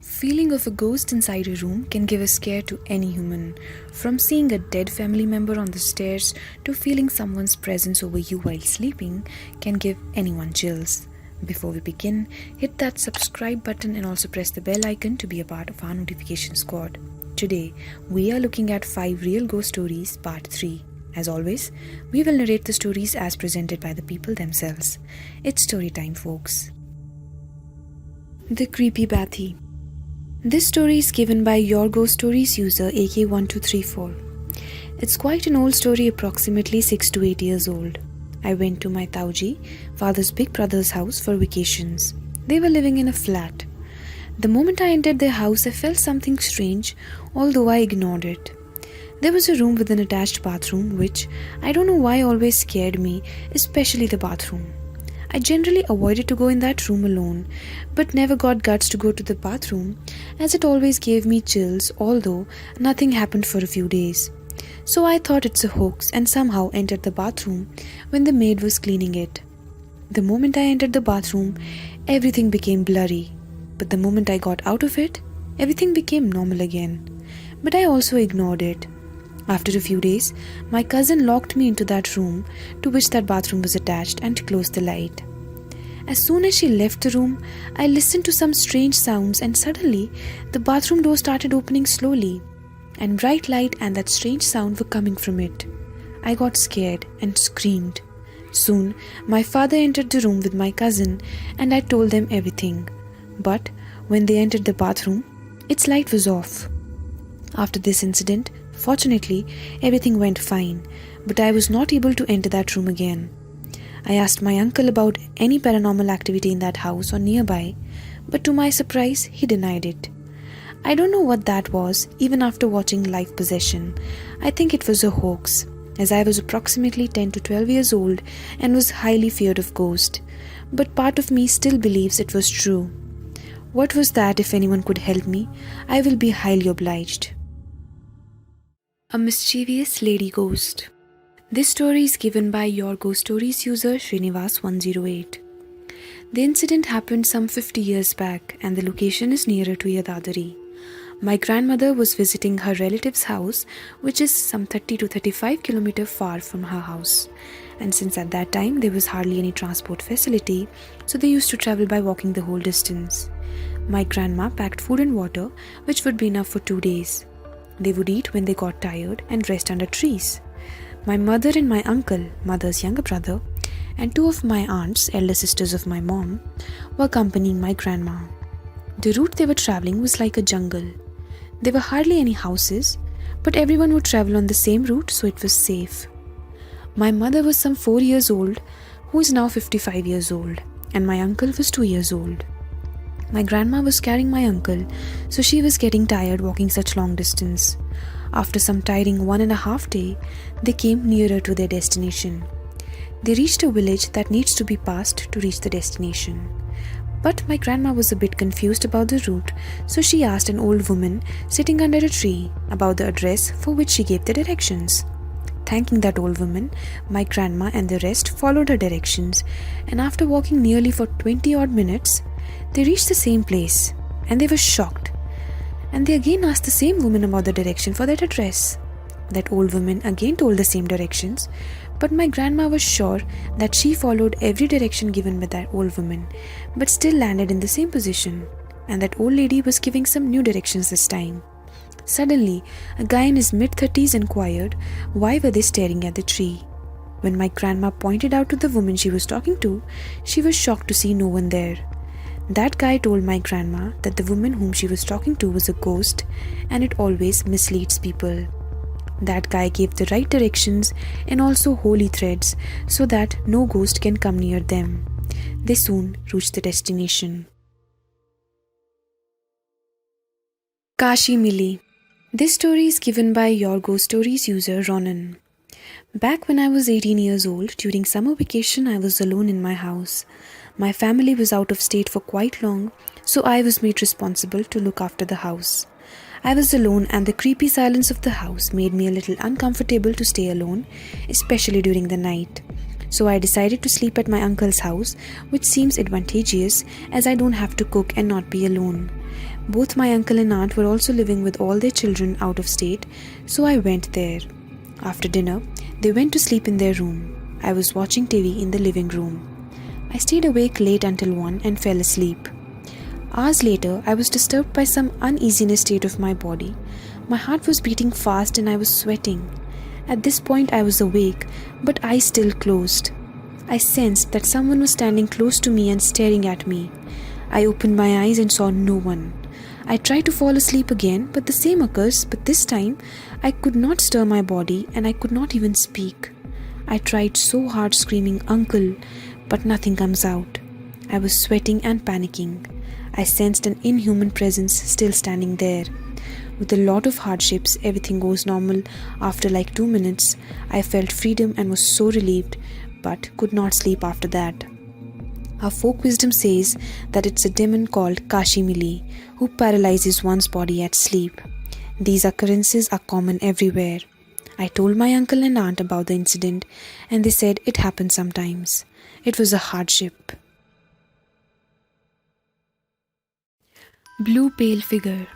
Feeling of a ghost inside a room can give a scare to any human. From seeing a dead family member on the stairs to feeling someone's presence over you while sleeping can give anyone chills. Before we begin, hit that subscribe button and also press the bell icon to be a part of our notification squad. Today, we are looking at 5 real ghost stories, part 3. As always, we will narrate the stories as presented by the people themselves. It's story time, folks. The Creepy Bathy. This story is given by Your Ghost Stories user AK1234. It's quite an old story, approximately 6 to 8 years old. I went to my Tauji, father's big brother's house for vacations. They were living in a flat. The moment I entered their house, I felt something strange, although I ignored it. There was a room with an attached bathroom, which I don't know why always scared me, especially the bathroom. I generally avoided to go in that room alone, but never got guts to go to the bathroom, as it always gave me chills, although nothing happened for a few days. So I thought it's a hoax and somehow entered the bathroom when the maid was cleaning it. The moment I entered the bathroom, everything became blurry, but the moment I got out of it, everything became normal again. But I also ignored it. After a few days, my cousin locked me into that room to which that bathroom was attached and closed the light. As soon as she left the room, I listened to some strange sounds and suddenly the bathroom door started opening slowly, and bright light and that strange sound were coming from it. I got scared and screamed. Soon, my father entered the room with my cousin and I told them everything. But when they entered the bathroom, its light was off. After this incident, fortunately, everything went fine, but I was not able to enter that room again. I asked my uncle about any paranormal activity in that house or nearby, but to my surprise, he denied it. I don't know what that was, even after watching live possession. I think it was a hoax, as I was approximately 10 to 12 years old and was highly feared of ghosts, but part of me still believes it was true. What was that? If anyone could help me, I will be highly obliged. A Mischievous Lady Ghost. This story is given by Your Ghost Stories user Srinivas108. The incident happened some 50 years back and the location is nearer to Yadadari. My grandmother was visiting her relative's house, which is some 30 to 35 km far from her house. And since at that time there was hardly any transport facility, so they used to travel by walking the whole distance. My grandma packed food and water, which would be enough for 2 days. They would eat when they got tired and rest under trees. My mother and my uncle, mother's younger brother, and 2 of my aunts, elder sisters of my mom, were accompanying my grandma. The route they were traveling was like a jungle. There were hardly any houses, but everyone would travel on the same route, so it was safe. My mother was some 4 years old, who is now 55 years old, and my uncle was 2 years old. My grandma was carrying my uncle, so she was getting tired walking such long distance. After some tiring 1.5 days, they came nearer to their destination. They reached a village that needs to be passed to reach the destination. But my grandma was a bit confused about the route, so she asked an old woman sitting under a tree about the address, for which she gave the directions. Thanking that old woman, my grandma and the rest followed her directions, and after walking nearly for 20 odd minutes, they reached the same place, and they were shocked. And they again asked the same woman about the direction for that address. That old woman again told the same directions, but my grandma was sure that she followed every direction given by that old woman, but still landed in the same position, and that old lady was giving some new directions this time. Suddenly, a guy in his mid-30s inquired why were they staring at the tree. When my grandma pointed out to the woman she was talking to, she was shocked to see no one there. That guy told my grandma that the woman whom she was talking to was a ghost and it always misleads people. That guy gave the right directions and also holy threads so that no ghost can come near them. They soon reached the destination. Kashi Milli. This story is given by Your Ghost Stories user Rownin. Back when I was 18 years old, during summer vacation, I was alone in my house. My family was out of state for quite long, so I was made responsible to look after the house. I was alone and the creepy silence of the house made me a little uncomfortable to stay alone, especially during the night. So I decided to sleep at my uncle's house, which seems advantageous as I don't have to cook and not be alone. Both my uncle and aunt were also living with all their children out of state, so I went there. After dinner, they went to sleep in their room. I was watching TV in the living room. I stayed awake late until 1 and fell asleep. Hours later, I was disturbed by some uneasiness state of my body. My heart was beating fast and I was sweating. At this point, I was awake, but eyes still closed. I sensed that someone was standing close to me and staring at me. I opened my eyes and saw no one. I tried to fall asleep again, but the same occurs, but this time, I could not stir my body and I could not even speak. I tried so hard screaming, "Uncle," but nothing comes out. I was sweating and panicking. I sensed an inhuman presence still standing there. With a lot of hardships, everything goes normal. After like 2 minutes, I felt freedom and was so relieved, but could not sleep after that. Our folk wisdom says that it's a demon called Kashi Milli who paralyzes one's body at sleep. These occurrences are common everywhere. I told my uncle and aunt about the incident and they said it happens sometimes. It was a hardship. Blue Pale Figure.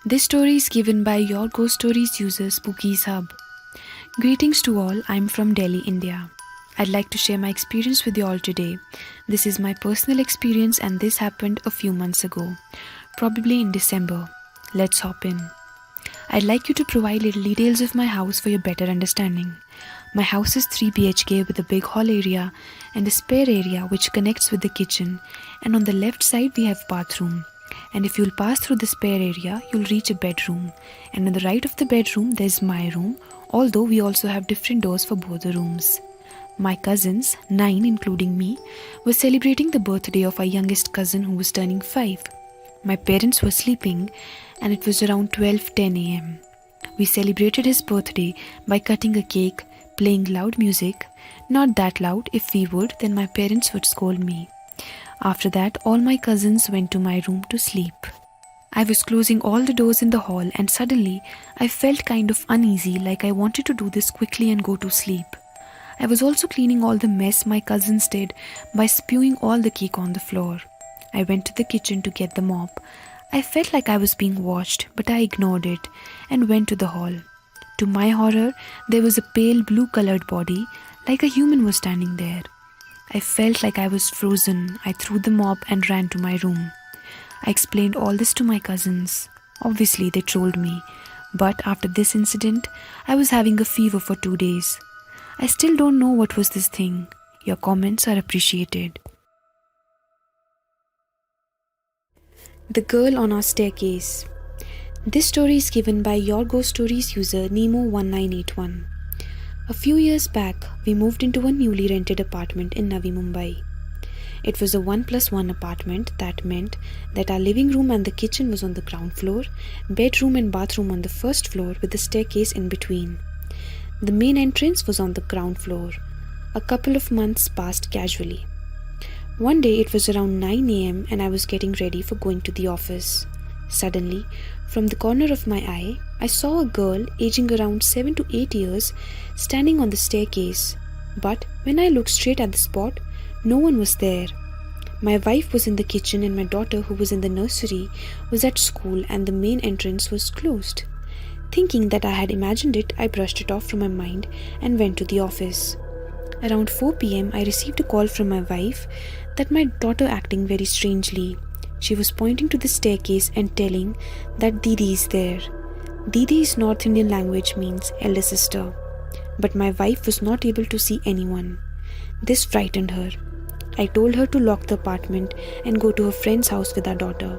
This story is given by Your Ghost Stories user Spookyshub. Greetings to all, I'm from Delhi, India. I'd like to share my experience with you all today. This is my personal experience and this happened a few months ago, probably in December. Let's hop in. I'd like you to provide little details of my house for your better understanding. My house is 3 BHK with a big hall area and a spare area which connects with the kitchen, and on the left side we have bathroom. And if you'll pass through the spare area, you'll reach a bedroom. And on the right of the bedroom, there's my room, although we also have different doors for both the rooms. My cousins, 9 including me, were celebrating the birthday of our youngest cousin who was turning 5. My parents were sleeping and it was around 12:10 a.m. We celebrated his birthday by cutting a cake, playing loud music. Not that loud, if we would, then my parents would scold me. After that, all my cousins went to my room to sleep. I was closing all the doors in the hall and suddenly I felt kind of uneasy, like I wanted to do this quickly and go to sleep. I was also cleaning all the mess my cousins did by spewing all the cake on the floor. I went to the kitchen to get the mop. I felt like I was being watched, but I ignored it and went to the hall. To my horror, there was a pale blue-colored body, like a human was standing there. I felt like I was frozen. I threw the mop and ran to my room. I explained all this to my cousins. Obviously, they trolled me. But after this incident, I was having a fever for 2 days. I still don't know what was this thing. Your comments are appreciated. The Girl on Our Staircase. This story is given by Your Ghost Stories user Nemo1981. A few years back, we moved into a newly rented apartment in Navi Mumbai. It was a 1+1 apartment. That meant that our living room and the kitchen was on the ground floor, bedroom and bathroom on the first floor with the staircase in between. The main entrance was on the ground floor. A couple of months passed casually. One day it was around 9 a.m. and I was getting ready for going to the office. Suddenly, from the corner of my eye, I saw a girl aging around 7 to 8 years standing on the staircase. But when I looked straight at the spot, no one was there. My wife was in the kitchen and my daughter, who was in the nursery, was at school and the main entrance was closed. Thinking that I had imagined it, I brushed it off from my mind and went to the office. Around 4 p.m., I received a call from my wife that my daughter acting very strangely. She was pointing to the staircase and telling that Didi is there. Didi's North Indian language means elder sister. But my wife was not able to see anyone. This frightened her. I told her to lock the apartment and go to her friend's house with our daughter.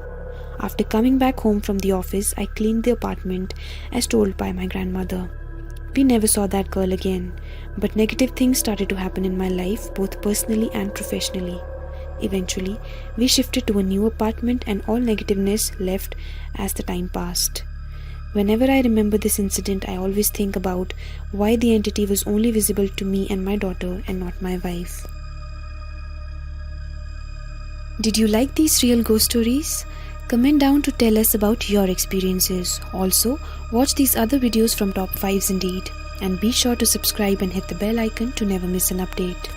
After coming back home from the office, I cleaned the apartment as told by my grandmother. We never saw that girl again, but negative things started to happen in my life, both personally and professionally. Eventually, we shifted to a new apartment and all negativeness left as the time passed. Whenever I remember this incident, I always think about why the entity was only visible to me and my daughter and not my wife. Did you like these real ghost stories? Comment down to tell us about your experiences. Also, watch these other videos from Top 5s Indeed. And be sure to subscribe and hit the bell icon to never miss an update.